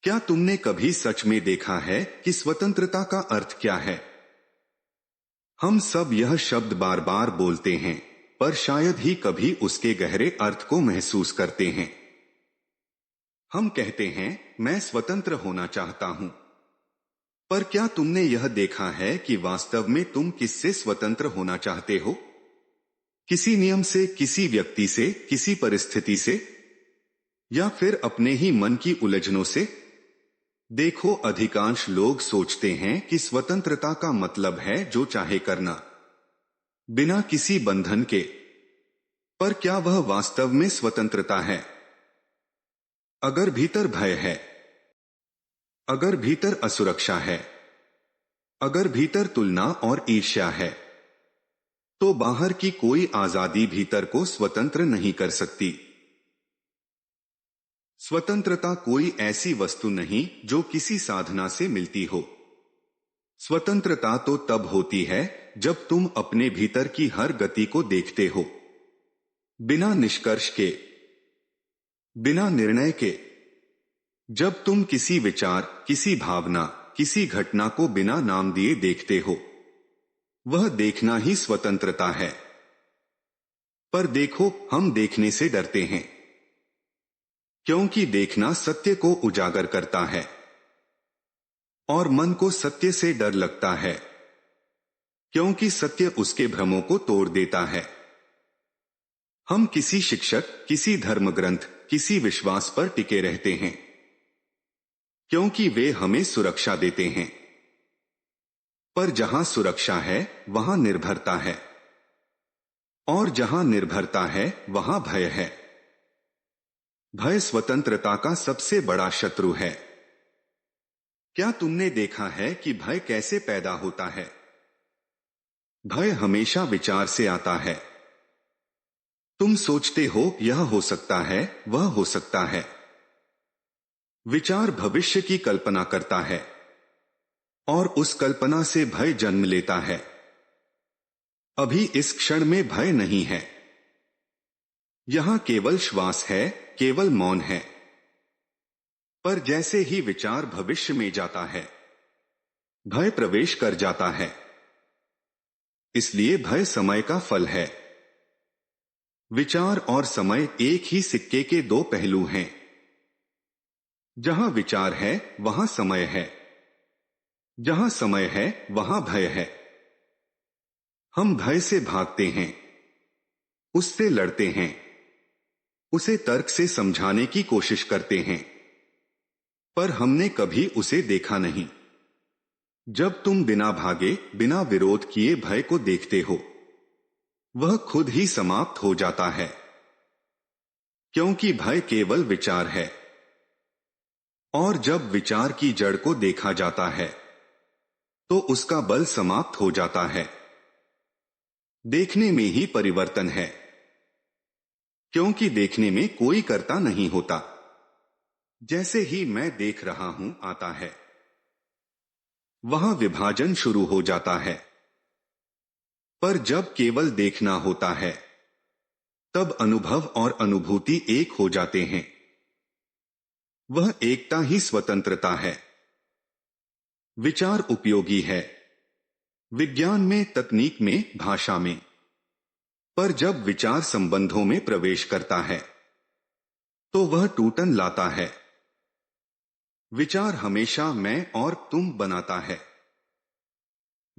क्या तुमने कभी सच में देखा है कि स्वतंत्रता का अर्थ क्या है? हम सब यह शब्द बार बार बोलते हैं, पर शायद ही कभी उसके गहरे अर्थ को महसूस करते हैं। हम कहते हैं, मैं स्वतंत्र होना चाहता हूं। पर क्या तुमने यह देखा है कि वास्तव में तुम किससे स्वतंत्र होना चाहते हो? किसी नियम से, किसी व्यक्ति से, किसी परिस्थिति से, या फिर अपने ही मन की उलझनों से? देखो, अधिकांश लोग सोचते हैं कि स्वतंत्रता का मतलब है जो चाहे करना, बिना किसी बंधन के। पर क्या वह वास्तव में स्वतंत्रता है? अगर भीतर भय है, अगर भीतर असुरक्षा है, अगर भीतर तुलना और ईर्ष्या है, तो बाहर की कोई आजादी भीतर को स्वतंत्र नहीं कर सकती। स्वतंत्रता कोई ऐसी वस्तु नहीं जो किसी साधना से मिलती हो। स्वतंत्रता तो तब होती है जब तुम अपने भीतर की हर गति को देखते हो, बिना निष्कर्ष के, बिना निर्णय के। जब तुम किसी विचार, किसी भावना, किसी घटना को बिना नाम दिए देखते हो, वह देखना ही स्वतंत्रता है। पर देखो, हम देखने से डरते हैं, क्योंकि देखना सत्य को उजागर करता है, और मन को सत्य से डर लगता है, क्योंकि सत्य उसके भ्रमों को तोड़ देता है। हम किसी शिक्षक, किसी धर्म ग्रंथ, किसी विश्वास पर टिके रहते हैं, क्योंकि वे हमें सुरक्षा देते हैं। पर जहां सुरक्षा है, वहां निर्भरता है, और जहां निर्भरता है, वहां भय है। भय स्वतंत्रता का सबसे बड़ा शत्रु है। क्या तुमने देखा है कि भय कैसे पैदा होता है? भय हमेशा विचार से आता है। तुम सोचते हो, यह हो सकता है, वह हो सकता है। विचार भविष्य की कल्पना करता है, और उस कल्पना से भय जन्म लेता है। अभी इस क्षण में भय नहीं है, यहां केवल श्वास है, केवल मौन है। पर जैसे ही विचार भविष्य में जाता है, भय प्रवेश कर जाता है। इसलिए भय समय का फल है। विचार और समय एक ही सिक्के के दो पहलू हैं। जहां विचार है, वहां समय है, जहां समय है, वहां भय है। हम भय से भागते हैं, उससे लड़ते हैं, उसे तर्क से समझाने की कोशिश करते हैं, पर हमने कभी उसे देखा नहीं। जब तुम बिना भागे, बिना विरोध किए भय को देखते हो, वह खुद ही समाप्त हो जाता है, क्योंकि भय केवल विचार है। और जब विचार की जड़ को देखा जाता है, तो उसका बल समाप्त हो जाता है। देखने में ही परिवर्तन है, क्योंकि देखने में कोई कर्ता नहीं होता। जैसे ही मैं देख रहा हूं आता है, वहां विभाजन शुरू हो जाता है। पर जब केवल देखना होता है, तब अनुभव और अनुभूति एक हो जाते हैं। वह एकता ही स्वतंत्रता है। विचार उपयोगी है, विज्ञान में, तकनीक में, भाषा में। पर जब विचार संबंधों में प्रवेश करता है, तो वह टूटन लाता है। विचार हमेशा मैं और तुम बनाता है।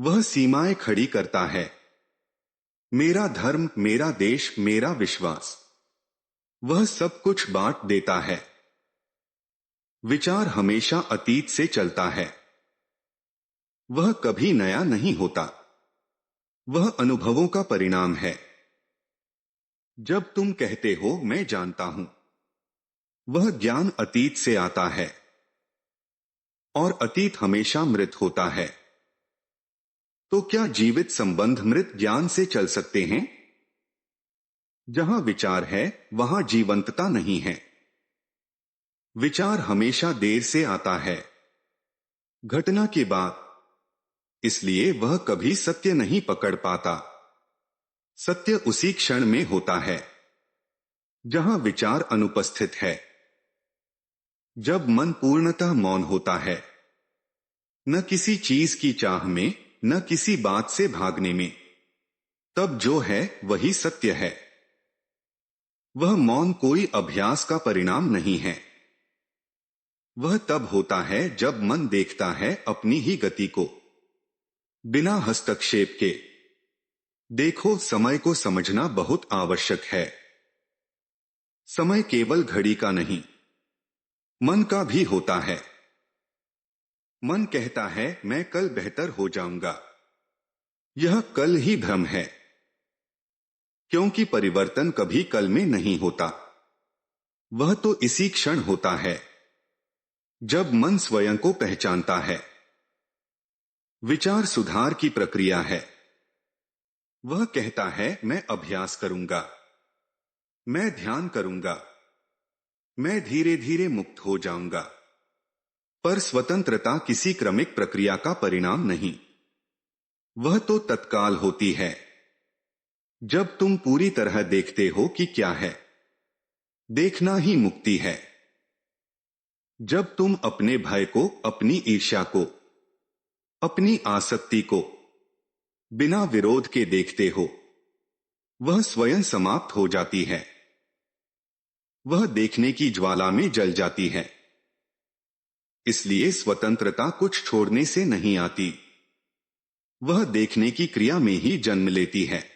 वह सीमाएं खड़ी करता है। मेरा धर्म, मेरा देश, मेरा विश्वास। वह सब कुछ बांट देता है। विचार हमेशा अतीत से चलता है। वह कभी नया नहीं होता। वह अनुभवों का परिणाम है। जब तुम कहते हो, मैं जानता हूं, वह ज्ञान अतीत से आता है, और अतीत हमेशा मृत होता है। तो क्या जीवित संबंध मृत ज्ञान से चल सकते हैं? जहां विचार है, वहां जीवंतता नहीं है। विचार हमेशा देर से आता है, घटना के बाद। इसलिए वह कभी सत्य नहीं पकड़ पाता। सत्य उसी क्षण में होता है, जहां विचार अनुपस्थित है। जब मन पूर्णतः मौन होता है, न किसी चीज की चाह में, न किसी बात से भागने में, तब जो है वही सत्य है। वह मौन कोई अभ्यास का परिणाम नहीं है। वह तब होता है जब मन देखता है अपनी ही गति को, बिना हस्तक्षेप के। देखो, समय को समझना बहुत आवश्यक है। समय केवल घड़ी का नहीं, मन का भी होता है। मन कहता है मैं कल बेहतर हो जाऊंगा। यह कल ही भ्रम है, क्योंकि परिवर्तन कभी कल में नहीं होता। वह तो इसी क्षण होता है जब मन स्वयं को पहचानता है। विचार सुधार की प्रक्रिया है। वह कहता है मैं अभ्यास करूंगा, मैं ध्यान करूंगा, मैं धीरे धीरे मुक्त हो जाऊंगा। पर स्वतंत्रता किसी क्रमिक प्रक्रिया का परिणाम नहीं। वह तो तत्काल होती है, जब तुम पूरी तरह देखते हो कि क्या है। देखना ही मुक्ति है। जब तुम अपने भय को, अपनी ईर्ष्या को, अपनी आसक्ति को बिना विरोध के देखते हो, वह स्वयं समाप्त हो जाती है। वह देखने की ज्वाला में जल जाती है। इसलिए स्वतंत्रता कुछ छोड़ने से नहीं आती, वह देखने की क्रिया में ही जन्म लेती है।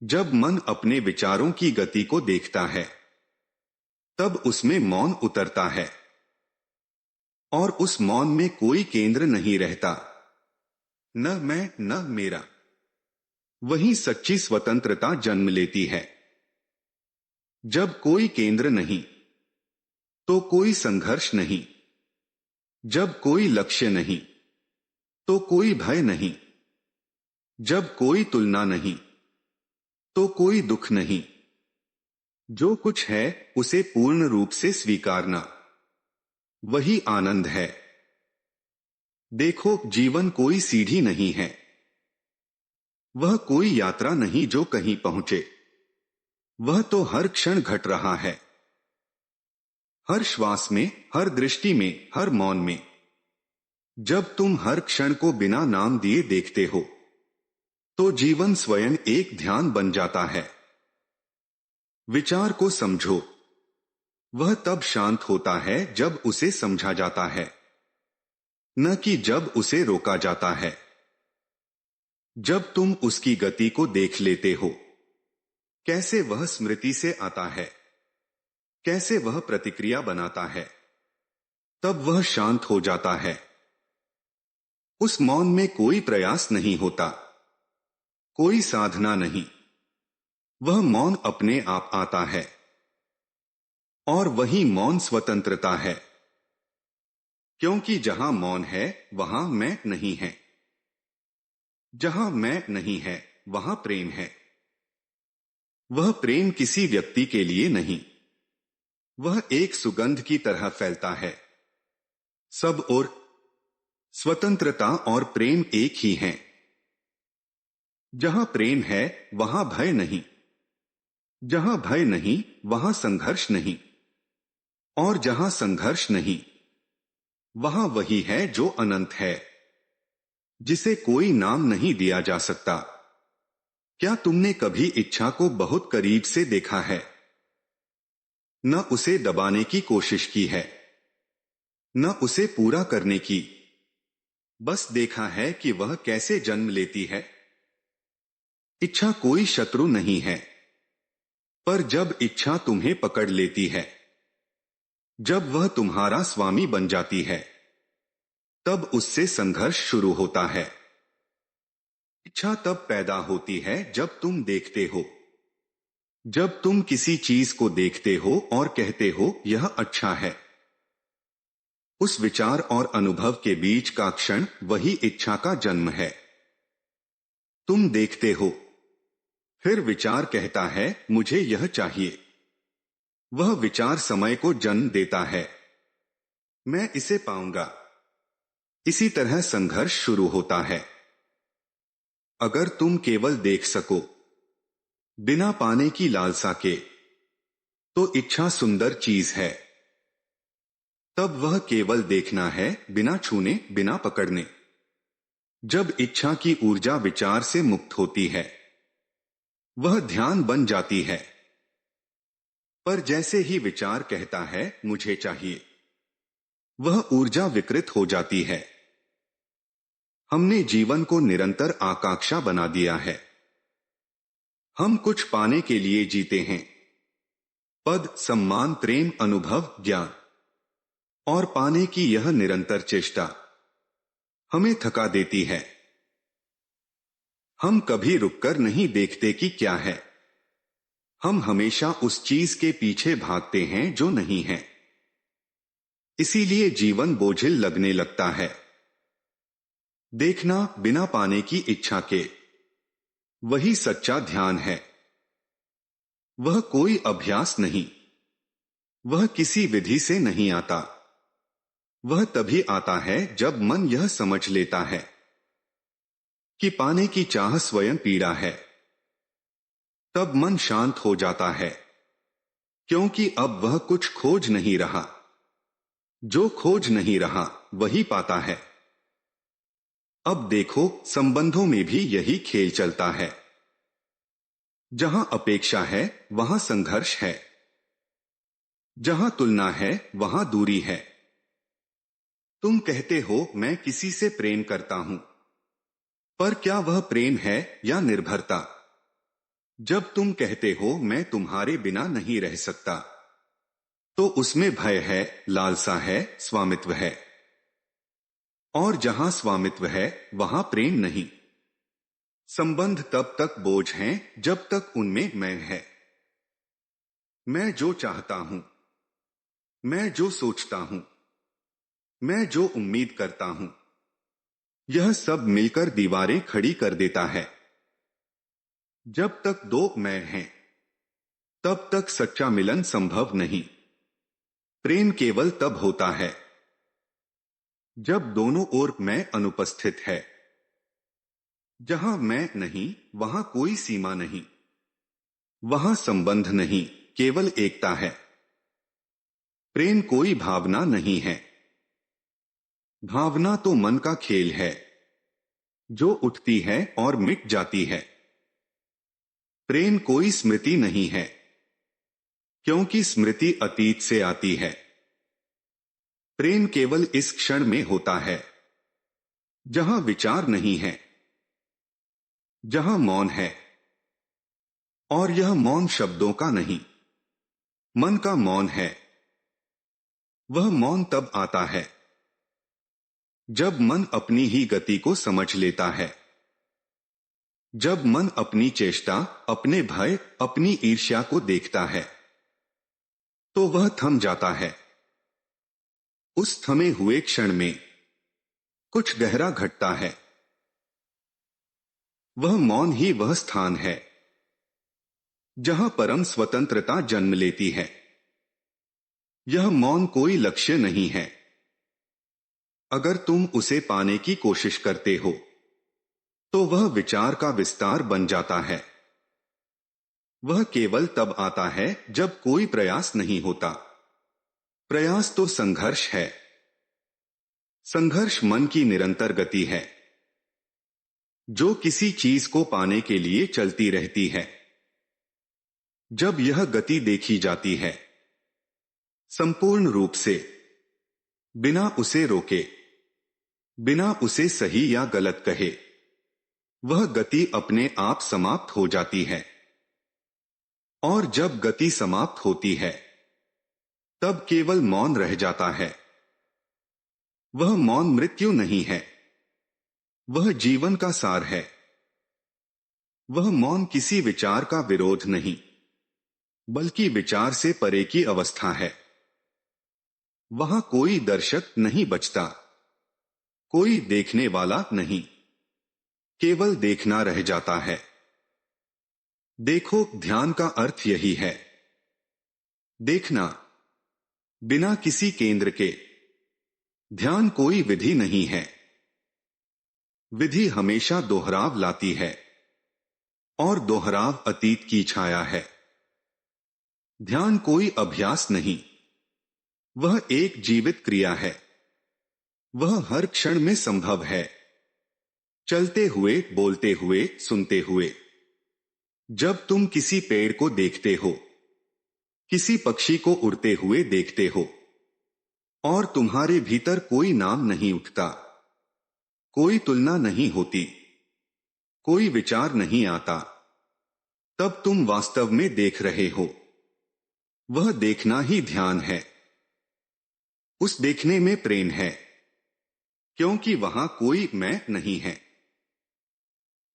जब मन अपने विचारों की गति को देखता है, तब उसमें मौन उतरता है, और उस मौन में कोई केंद्र नहीं रहता, न मैं न मेरा। वही सच्ची स्वतंत्रता जन्म लेती है। जब कोई केंद्र नहीं, तो कोई संघर्ष नहीं। जब कोई लक्ष्य नहीं, तो कोई भय नहीं। जब कोई तुलना नहीं, तो कोई दुख नहीं। जो कुछ है उसे पूर्ण रूप से स्वीकारना, वही आनंद है। देखो, जीवन कोई सीढ़ी नहीं है। वह कोई यात्रा नहीं जो कहीं पहुंचे। वह तो हर क्षण घट रहा है, हर श्वास में, हर दृष्टि में, हर मौन में। जब तुम हर क्षण को बिना नाम दिए देखते हो, तो जीवन स्वयं एक ध्यान बन जाता है। विचार को समझो। वह तब शांत होता है जब उसे समझा जाता है, न कि जब उसे रोका जाता है। जब तुम उसकी गति को देख लेते हो, कैसे वह स्मृति से आता है, कैसे वह प्रतिक्रिया बनाता है, तब वह शांत हो जाता है। उस मौन में कोई प्रयास नहीं होता, कोई साधना नहीं। वह मौन अपने आप आता है, और वही मौन स्वतंत्रता है। क्योंकि जहां मौन है, वहां मैं नहीं है। जहां मैं नहीं है, वहां प्रेम है। वह प्रेम किसी व्यक्ति के लिए नहीं, वह एक सुगंध की तरह फैलता है सब ओर। स्वतंत्रता और प्रेम एक ही हैं। जहां प्रेम है, वहां भय नहीं। जहां भय नहीं, वहां संघर्ष नहीं। और जहां संघर्ष नहीं, वहां वही है जो अनंत है, जिसे कोई नाम नहीं दिया जा सकता। क्या तुमने कभी इच्छा को बहुत करीब से देखा है? न उसे दबाने की कोशिश की है, न उसे पूरा करने की। बस देखा है कि वह कैसे जन्म लेती है। इच्छा कोई शत्रु नहीं है, पर जब इच्छा तुम्हें पकड़ लेती है, जब वह तुम्हारा स्वामी बन जाती है, तब उससे संघर्ष शुरू होता है। इच्छा तब पैदा होती है जब तुम देखते हो, जब तुम किसी चीज को देखते हो और कहते हो यह अच्छा है। उस विचार और अनुभव के बीच का क्षण वही इच्छा का जन्म है। तुम देखते हो, फिर विचार कहता है मुझे यह चाहिए। वह विचार समय को जन्म देता है, मैं इसे पाऊंगा। इसी तरह संघर्ष शुरू होता है। अगर तुम केवल देख सको, बिना पाने की लालसा के, तो इच्छा सुंदर चीज है। तब वह केवल देखना है, बिना छूने, बिना पकड़ने। जब इच्छा की ऊर्जा विचार से मुक्त होती है, वह ध्यान बन जाती है। पर जैसे ही विचार कहता है मुझे चाहिए, वह ऊर्जा विकृत हो जाती है। हमने जीवन को निरंतर आकांक्षा बना दिया है। हम कुछ पाने के लिए जीते हैं, पद, सम्मान, प्रेम, अनुभव, ज्ञान। और पाने की यह निरंतर चेष्टा हमें थका देती है। हम कभी रुककर नहीं देखते कि क्या है। हम हमेशा उस चीज के पीछे भागते हैं जो नहीं है। इसीलिए जीवन बोझिल लगने लगता है। देखना बिना पाने की इच्छा के, वही सच्चा ध्यान है। वह कोई अभ्यास नहीं, वह किसी विधि से नहीं आता। वह तभी आता है जब मन यह समझ लेता है कि पाने की चाह स्वयं पीड़ा है। तब मन शांत हो जाता है, क्योंकि अब वह कुछ खोज नहीं रहा। जो खोज नहीं रहा वही पाता है। अब देखो, संबंधों में भी यही खेल चलता है। जहां अपेक्षा है वहां संघर्ष है, जहां तुलना है वहां दूरी है। तुम कहते हो मैं किसी से प्रेम करता हूं, पर क्या वह प्रेम है या निर्भरता? जब तुम कहते हो मैं तुम्हारे बिना नहीं रह सकता, तो उसमें भय है, लालसा है, स्वामित्व है। और जहां स्वामित्व है वहां प्रेम नहीं। संबंध तब तक बोझ हैं जब तक उनमें मैं है। मैं जो चाहता हूं, मैं जो सोचता हूं, मैं जो उम्मीद करता हूं, यह सब मिलकर दीवारें खड़ी कर देता है। जब तक दो मैं हैं, तब तक सच्चा मिलन संभव नहीं। प्रेम केवल तब होता है जब दोनों ओर मैं अनुपस्थित है। जहां मैं नहीं वहां कोई सीमा नहीं, वहां संबंध नहीं, केवल एकता है। प्रेम कोई भावना नहीं है। भावना तो मन का खेल है, जो उठती है और मिट जाती है। प्रेम कोई स्मृति नहीं है, क्योंकि स्मृति अतीत से आती है। प्रेम केवल इस क्षण में होता है जहां विचार नहीं है, जहां मौन है। और यह मौन शब्दों का नहीं, मन का मौन है। वह मौन तब आता है जब मन अपनी ही गति को समझ लेता है। जब मन अपनी चेष्टा, अपने भय, अपनी ईर्ष्या को देखता है, तो वह थम जाता है। उस थमे हुए क्षण में कुछ गहरा घटता है। वह मौन ही वह स्थान है जहां परम स्वतंत्रता जन्म लेती है। यह मौन कोई लक्ष्य नहीं है। अगर तुम उसे पाने की कोशिश करते हो, तो वह विचार का विस्तार बन जाता है। वह केवल तब आता है जब कोई प्रयास नहीं होता। प्रयास तो संघर्ष है। संघर्ष मन की निरंतर गति है, जो किसी चीज को पाने के लिए चलती रहती है। जब यह गति देखी जाती है संपूर्ण रूप से, बिना उसे रोके, बिना उसे सही या गलत कहे, वह गति अपने आप समाप्त हो जाती है। और जब गति समाप्त होती है, तब केवल मौन रह जाता है। वह मौन मृत्यु नहीं है, वह जीवन का सार है। वह मौन किसी विचार का विरोध नहीं, बल्कि विचार से परे की अवस्था है। वहां कोई दर्शक नहीं बचता, कोई देखने वाला नहीं, केवल देखना रह जाता है। देखो, ध्यान का अर्थ यही है, देखना बिना किसी केंद्र के। ध्यान कोई विधि नहीं है। विधि हमेशा दोहराव लाती है, और दोहराव अतीत की छाया है। ध्यान कोई अभ्यास नहीं, वह एक जीवित क्रिया है। वह हर क्षण में संभव है। चलते हुए, बोलते हुए, सुनते हुए। जब तुम किसी पेड़ को देखते हो, किसी पक्षी को उड़ते हुए देखते हो, और तुम्हारे भीतर कोई नाम नहीं उठता, कोई तुलना नहीं होती, कोई विचार नहीं आता, तब तुम वास्तव में देख रहे हो। वह देखना ही ध्यान है। उस देखने में प्रेम है, क्योंकि वहां कोई मैं नहीं है।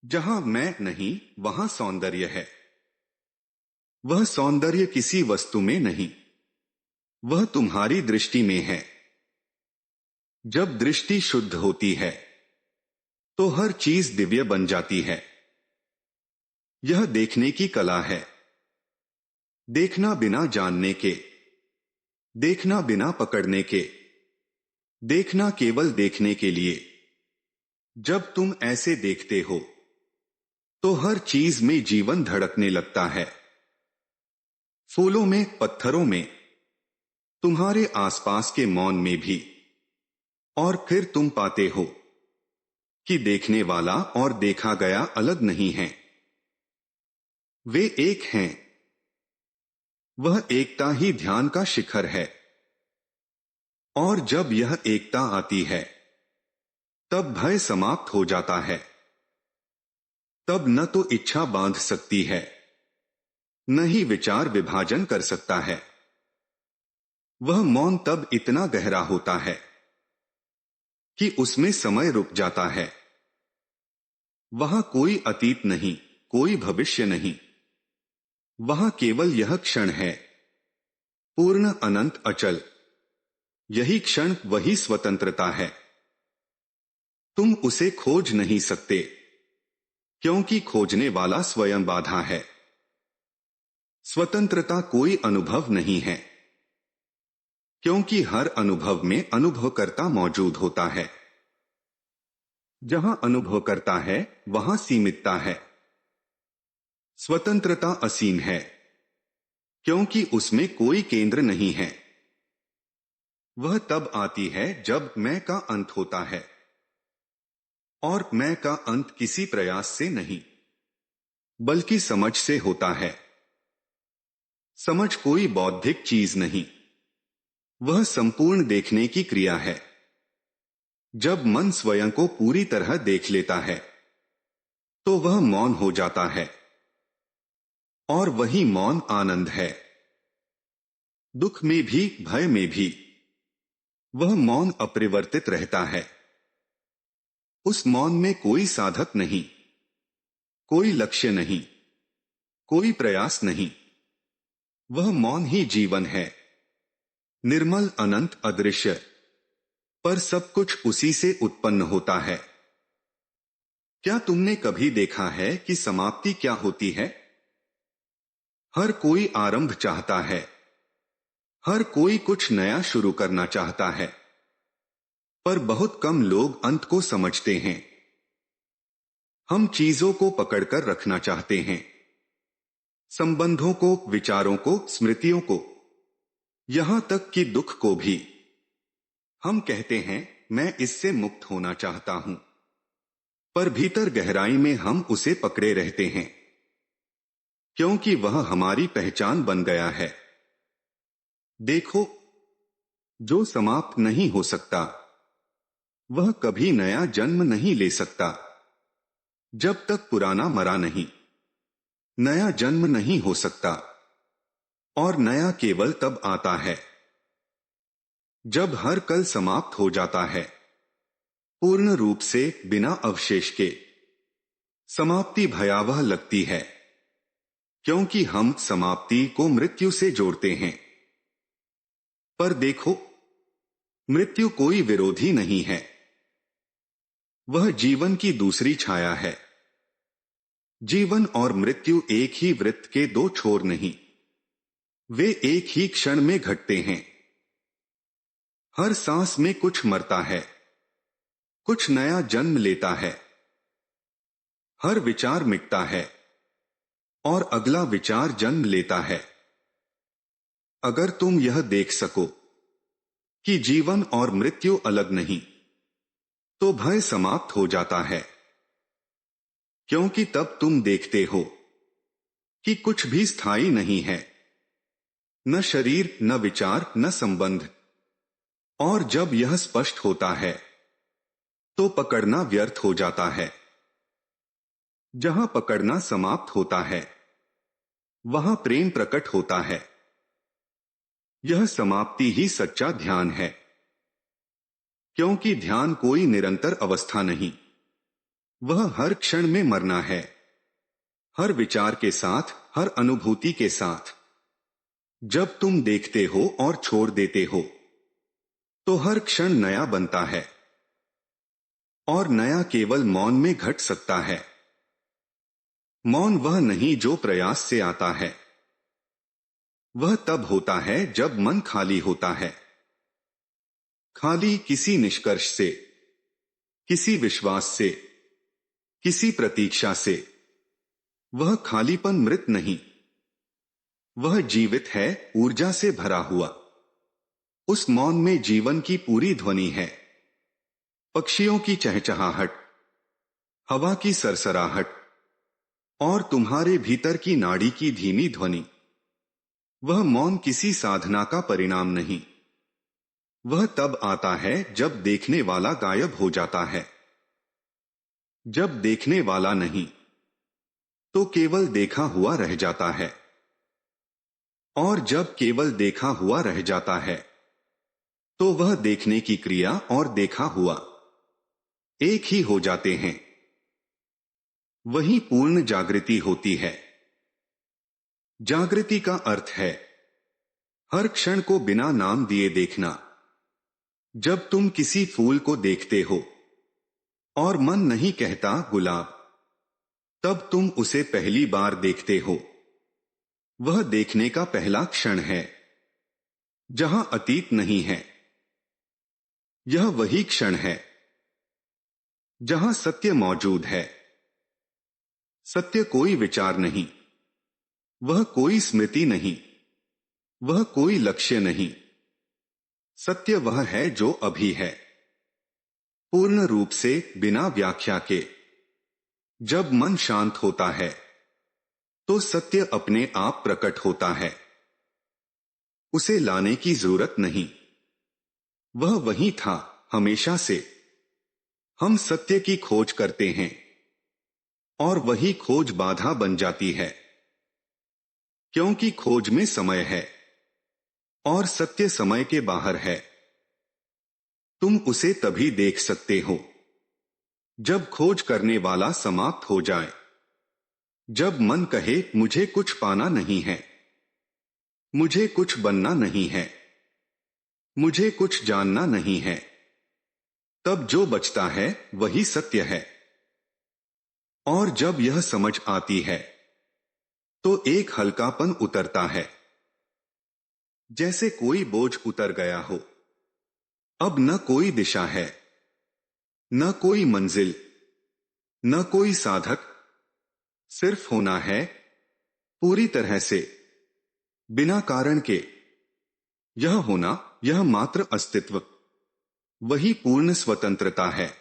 जहां मैं नहीं, वहां सौंदर्य है। वह सौंदर्य किसी वस्तु में नहीं, वह तुम्हारी दृष्टि में है। जब दृष्टि शुद्ध होती है तो हर चीज दिव्य बन जाती है। यह देखने की कला है। देखना बिना जानने के, देखना बिना पकड़ने के, देखना केवल देखने के लिए। जब तुम ऐसे देखते हो तो हर चीज में जीवन धड़कने लगता है। फूलों में, पत्थरों में, तुम्हारे आसपास के मौन में भी। और फिर तुम पाते हो कि देखने वाला और देखा गया अलग नहीं है, वे एक हैं। वह एकता ही ध्यान का शिखर है। और जब यह एकता आती है तब भय समाप्त हो जाता है। तब न तो इच्छा बांध सकती है, न ही विचार विभाजन कर सकता है। वह मौन तब इतना गहरा होता है कि उसमें समय रुक जाता है। वहां कोई अतीत नहीं, कोई भविष्य नहीं। वहां केवल यह क्षण है, पूर्ण, अनंत, अचल। यही क्षण, वही स्वतंत्रता है। तुम उसे खोज नहीं सकते, क्योंकि खोजने वाला स्वयं बाधा है। स्वतंत्रता कोई अनुभव नहीं है, क्योंकि हर अनुभव में अनुभवकर्ता मौजूद होता है। जहां अनुभवकर्ता है वहां सीमितता है। स्वतंत्रता असीम है, क्योंकि उसमें कोई केंद्र नहीं है। वह तब आती है जब मैं का अंत होता है। और मैं का अंत किसी प्रयास से नहीं, बल्कि समझ से होता है। समझ कोई बौद्धिक चीज नहीं, वह संपूर्ण देखने की क्रिया है। जब मन स्वयं को पूरी तरह देख लेता है तो वह मौन हो जाता है। और वही मौन आनंद है। दुख में भी, भय में भी वह मौन अपरिवर्तित रहता है। उस मौन में कोई साधक नहीं, कोई लक्ष्य नहीं, कोई प्रयास नहीं। वह मौन ही जीवन है, निर्मल, अनंत, अदृश्य। पर सब कुछ उसी से उत्पन्न होता है। क्या तुमने कभी देखा है कि समाप्ति क्या होती है? हर कोई आरंभ चाहता है, हर कोई कुछ नया शुरू करना चाहता है, पर बहुत कम लोग अंत को समझते हैं। हम चीजों को पकड़कर रखना चाहते हैं, संबंधों को, विचारों को, स्मृतियों को, यहां तक कि दुख को भी। हम कहते हैं, मैं इससे मुक्त होना चाहता हूं, पर भीतर गहराई में हम उसे पकड़े रहते हैं, क्योंकि वह हमारी पहचान बन गया है। देखो, जो समाप्त नहीं हो सकता वह कभी नया जन्म नहीं ले सकता। जब तक पुराना मरा नहीं, नया जन्म नहीं हो सकता। और नया केवल तब आता है जब हर कल समाप्त हो जाता है, पूर्ण रूप से, बिना अवशेष के। समाप्ति भयावह लगती है, क्योंकि हम समाप्ति को मृत्यु से जोड़ते हैं। पर देखो, मृत्यु कोई विरोधी नहीं है, वह जीवन की दूसरी छाया है। जीवन और मृत्यु एक ही वृत्त के दो छोर नहीं, वे एक ही क्षण में घटते हैं। हर सांस में कुछ मरता है, कुछ नया जन्म लेता है। हर विचार मिटता है और अगला विचार जन्म लेता है। अगर तुम यह देख सको कि जीवन और मृत्यु अलग नहीं, तो भय समाप्त हो जाता है, क्योंकि तब तुम देखते हो कि कुछ भी स्थायी नहीं है, न शरीर, न विचार, न संबंध। और जब यह स्पष्ट होता है तो पकड़ना व्यर्थ हो जाता है। जहां पकड़ना समाप्त होता है वहां प्रेम प्रकट होता है। यह समाप्ति ही सच्चा ध्यान है, क्योंकि ध्यान कोई निरंतर अवस्था नहीं, वह हर क्षण में मरना है, हर विचार के साथ, हर अनुभूति के साथ। जब तुम देखते हो और छोड़ देते हो तो हर क्षण नया बनता है, और नया केवल मौन में घट सकता है। मौन वह नहीं जो प्रयास से आता है, वह तब होता है जब मन खाली होता है। खाली किसी निष्कर्ष से, किसी विश्वास से, किसी प्रतीक्षा से। वह खालीपन मृत नहीं, वह जीवित है, ऊर्जा से भरा हुआ। उस मौन में जीवन की पूरी ध्वनि है, पक्षियों की चहचहाहट, हवा की सरसराहट, और तुम्हारे भीतर की नाड़ी की धीमी ध्वनि। वह मौन किसी साधना का परिणाम नहीं, वह तब आता है जब देखने वाला गायब हो जाता है। जब देखने वाला नहीं तो केवल देखा हुआ रह जाता है, और जब केवल देखा हुआ रह जाता है तो वह देखने की क्रिया और देखा हुआ एक ही हो जाते हैं। वही पूर्ण जागृति होती है। जागृति का अर्थ है हर क्षण को बिना नाम दिए देखना। जब तुम किसी फूल को देखते हो और मन नहीं कहता गुलाब, तब तुम उसे पहली बार देखते हो। वह देखने का पहला क्षण है जहां अतीत नहीं है। यह वही क्षण है जहां सत्य मौजूद है। सत्य कोई विचार नहीं, वह कोई स्मृति नहीं, वह कोई लक्ष्य नहीं। सत्य वह है जो अभी है, पूर्ण रूप से, बिना व्याख्या के। जब मन शांत होता है तो सत्य अपने आप प्रकट होता है, उसे लाने की जरूरत नहीं। वह वही था हमेशा से। हम सत्य की खोज करते हैं और वही खोज बाधा बन जाती है, क्योंकि खोज में समय है और सत्य समय के बाहर है। तुम उसे तभी देख सकते हो जब खोज करने वाला समाप्त हो जाए, जब मन कहे मुझे कुछ पाना नहीं है, मुझे कुछ बनना नहीं है, मुझे कुछ जानना नहीं है। तब जो बचता है वही सत्य है। और जब यह समझ आती है तो एक हल्कापन उतरता है, जैसे कोई बोझ उतर गया हो। अब न कोई दिशा है, न कोई मंजिल, न कोई साधक, सिर्फ होना है, पूरी तरह से, बिना कारण के। यह होना, यह मात्र अस्तित्व, वही पूर्ण स्वतंत्रता है।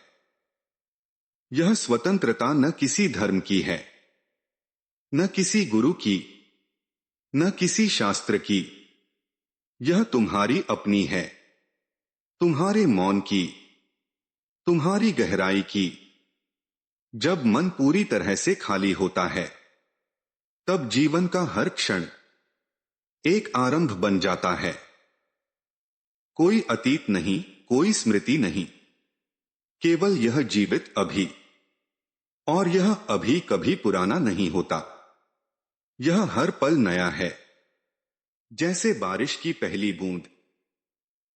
यह स्वतंत्रता न किसी धर्म की है, न किसी गुरु की, न किसी शास्त्र की। यह तुम्हारी अपनी है, तुम्हारे मौन की, तुम्हारी गहराई की। जब मन पूरी तरह से खाली होता है तब जीवन का हर क्षण एक आरंभ बन जाता है। कोई अतीत नहीं, कोई स्मृति नहीं, केवल यह जीवित अभी। और यह अभी कभी पुराना नहीं होता, यह हर पल नया है। जैसे बारिश की पहली बूंद,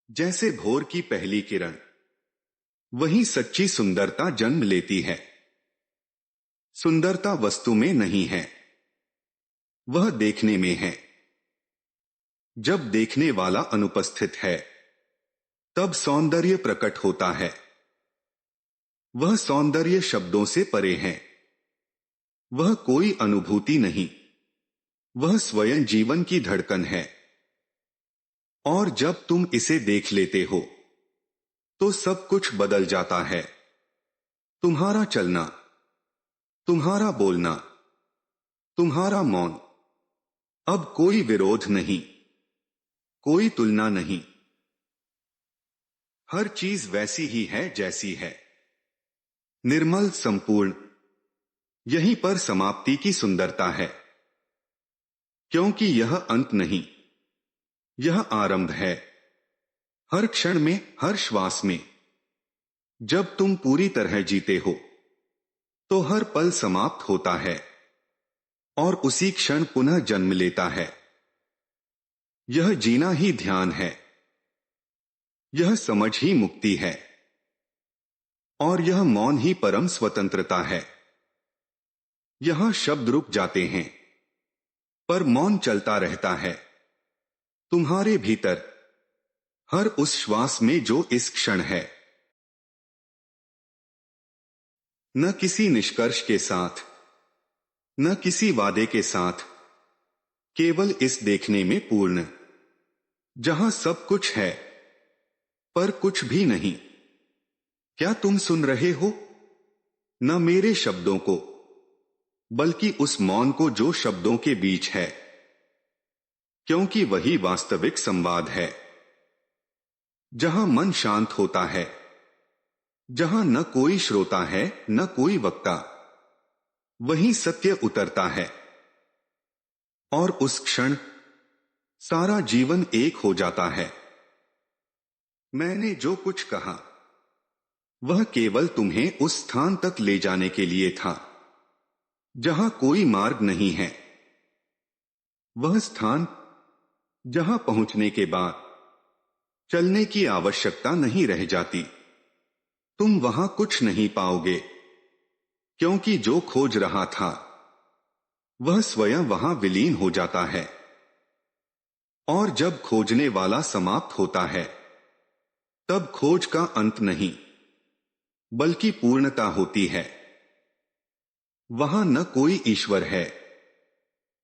जैसे भोर की पहली किरण, वही सच्ची सुंदरता जन्म लेती है। सुंदरता वस्तु में नहीं है, वह देखने में है। जब देखने वाला अनुपस्थित है तब सौंदर्य प्रकट होता है। वह सौंदर्य शब्दों से परे है, वह कोई अनुभूति नहीं, वह स्वयं जीवन की धड़कन है। और जब तुम इसे देख लेते हो तो सब कुछ बदल जाता है। तुम्हारा चलना, तुम्हारा बोलना, तुम्हारा मौन। अब कोई विरोध नहीं, कोई तुलना नहीं। हर चीज वैसी ही है जैसी है, निर्मल, संपूर्ण। यहीं पर समाप्ति की सुंदरता है, क्योंकि यह अंत नहीं, यह आरंभ है। हर क्षण में, हर श्वास में। जब तुम पूरी तरह जीते हो तो हर पल समाप्त होता है और उसी क्षण पुनः जन्म लेता है। यह जीना ही ध्यान है, यह समझ ही मुक्ति है, और यह मौन ही परम स्वतंत्रता है। यहां शब्द रुक जाते हैं, पर मौन चलता रहता है। तुम्हारे भीतर, हर उस श्वास में जो इस क्षण है। न किसी निष्कर्ष के साथ, न किसी वादे के साथ, केवल इस देखने में पूर्ण, जहां सब कुछ है पर कुछ भी नहीं। क्या तुम सुन रहे हो? न मेरे शब्दों को, बल्कि उस मौन को जो शब्दों के बीच है, क्योंकि वही वास्तविक संवाद है। जहां मन शांत होता है, जहां न कोई श्रोता है न कोई वक्ता, वहीं सत्य उतरता है। और उस क्षण सारा जीवन एक हो जाता है। मैंने जो कुछ कहा वह केवल तुम्हें उस स्थान तक ले जाने के लिए था जहां कोई मार्ग नहीं है। वह स्थान जहां पहुंचने के बाद चलने की आवश्यकता नहीं रह जाती। तुम वहां कुछ नहीं पाओगे, क्योंकि जो खोज रहा था वह स्वयं वहां विलीन हो जाता है। और जब खोजने वाला समाप्त होता है, तब खोज का अंत नहीं, बल्कि पूर्णता होती है। वहां न कोई ईश्वर है,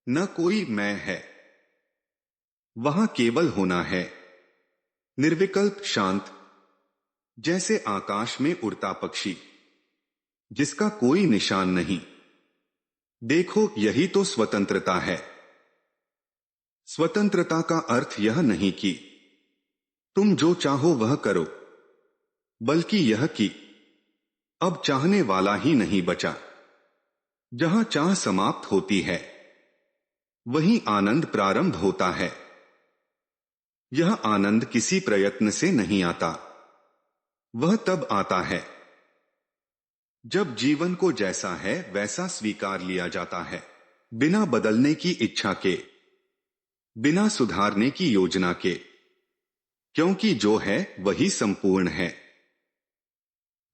न कोई मैं है। वहां केवल होना है, निर्विकल्प, शांत, जैसे आकाश में उड़ता पक्षी जिसका कोई निशान नहीं। देखो, यही तो स्वतंत्रता है। स्वतंत्रता का अर्थ यह नहीं कि तुम जो चाहो वह करो, बल्कि यह कि अब चाहने वाला ही नहीं बचा। जहां चाह समाप्त होती है, वहीं आनंद प्रारंभ होता है। यह आनंद किसी प्रयत्न से नहीं आता, वह तब आता है जब जीवन को जैसा है वैसा स्वीकार लिया जाता है, बिना बदलने की इच्छा के, बिना सुधारने की योजना के, क्योंकि जो है वही संपूर्ण है।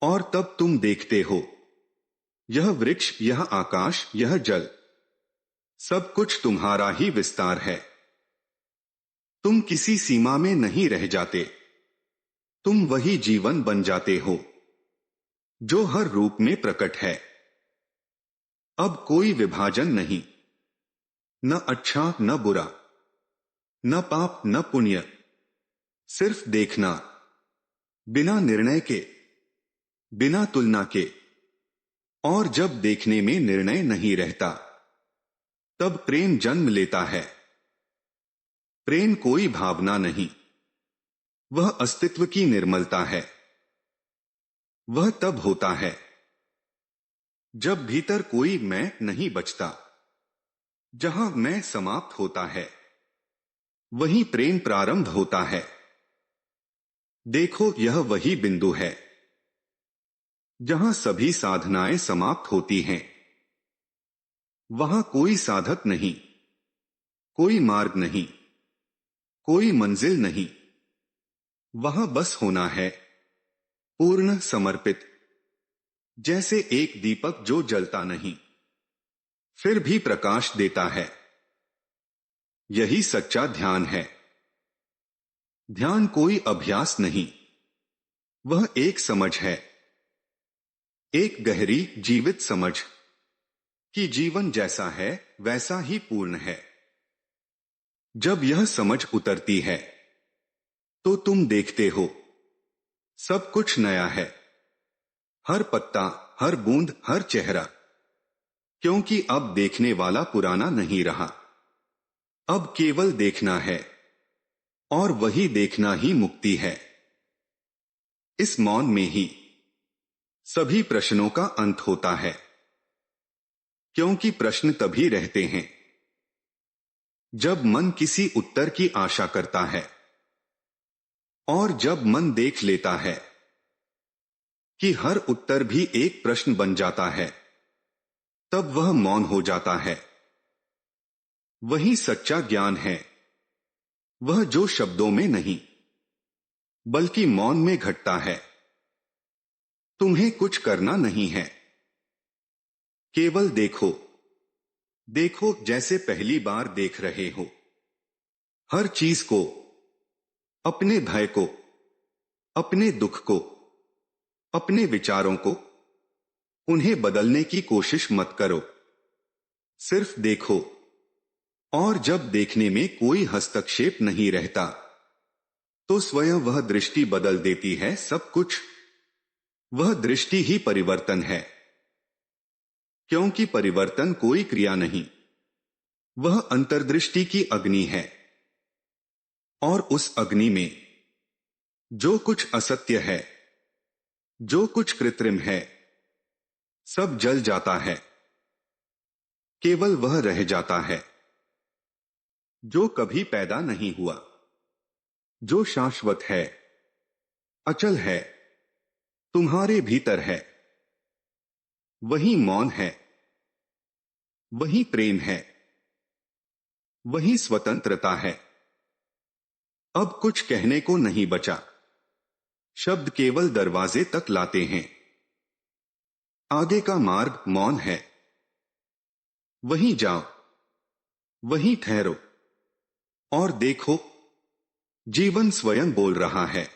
और तब तुम देखते हो, यह वृक्ष, यह आकाश, यह जल, सब कुछ तुम्हारा ही विस्तार है। तुम किसी सीमा में नहीं रह जाते, तुम वही जीवन बन जाते हो जो हर रूप में प्रकट है। अब कोई विभाजन नहीं, न अच्छा न बुरा, न पाप न पुण्य, सिर्फ देखना, बिना निर्णय के, बिना तुलना के। और जब देखने में निर्णय नहीं रहता, तब प्रेम जन्म लेता है। प्रेम कोई भावना नहीं, वह अस्तित्व की निर्मलता है। वह तब होता है जब भीतर कोई मैं नहीं बचता। जहां मैं समाप्त होता है, वहीं प्रेम प्रारंभ होता है। देखो, यह वही बिंदु है जहां सभी साधनाएं समाप्त होती हैं। वहां कोई साधक नहीं, कोई मार्ग नहीं, कोई मंजिल नहीं। वहां बस होना है, पूर्ण समर्पित, जैसे एक दीपक जो जलता नहीं फिर भी प्रकाश देता है। यही सच्चा ध्यान है। ध्यान कोई अभ्यास नहीं, वह एक समझ है, एक गहरी जीवित समझ कि जीवन जैसा है वैसा ही पूर्ण है। जब यह समझ उतरती है, तो तुम देखते हो सब कुछ नया है, हर पत्ता, हर बूंद, हर चेहरा, क्योंकि अब देखने वाला पुराना नहीं रहा। अब केवल देखना है और वही देखना ही मुक्ति है। इस मौन में ही सभी प्रश्नों का अंत होता है, क्योंकि प्रश्न तभी रहते हैं जब मन किसी उत्तर की आशा करता है, और जब मन देख लेता है कि हर उत्तर भी एक प्रश्न बन जाता है, तब वह मौन हो जाता है। वही सच्चा ज्ञान है, वह जो शब्दों में नहीं बल्कि मौन में घटता है। तुम्हें कुछ करना नहीं है, केवल देखो, देखो जैसे पहली बार देख रहे हो। हर चीज को, अपने भय को, अपने दुख को, अपने विचारों को, उन्हें बदलने की कोशिश मत करो, सिर्फ देखो। और जब देखने में कोई हस्तक्षेप नहीं रहता, तो स्वयं वह दृष्टि बदल देती है सब कुछ। वह दृष्टि ही परिवर्तन है, क्योंकि परिवर्तन कोई क्रिया नहीं, वह अंतर्दृष्टि की अग्नि है। और उस अग्नि में जो कुछ असत्य है, जो कुछ कृत्रिम है, सब जल जाता है। केवल वह रह जाता है जो कभी पैदा नहीं हुआ, जो शाश्वत है, अचल है, तुम्हारे भीतर है। वही मौन है, वही प्रेम है, वही स्वतंत्रता है। अब कुछ कहने को नहीं बचा, शब्द केवल दरवाजे तक लाते हैं। आगे का मार्ग मौन है, वहीं जाओ, वहीं ठहरो और देखो, जीवन स्वयं बोल रहा है।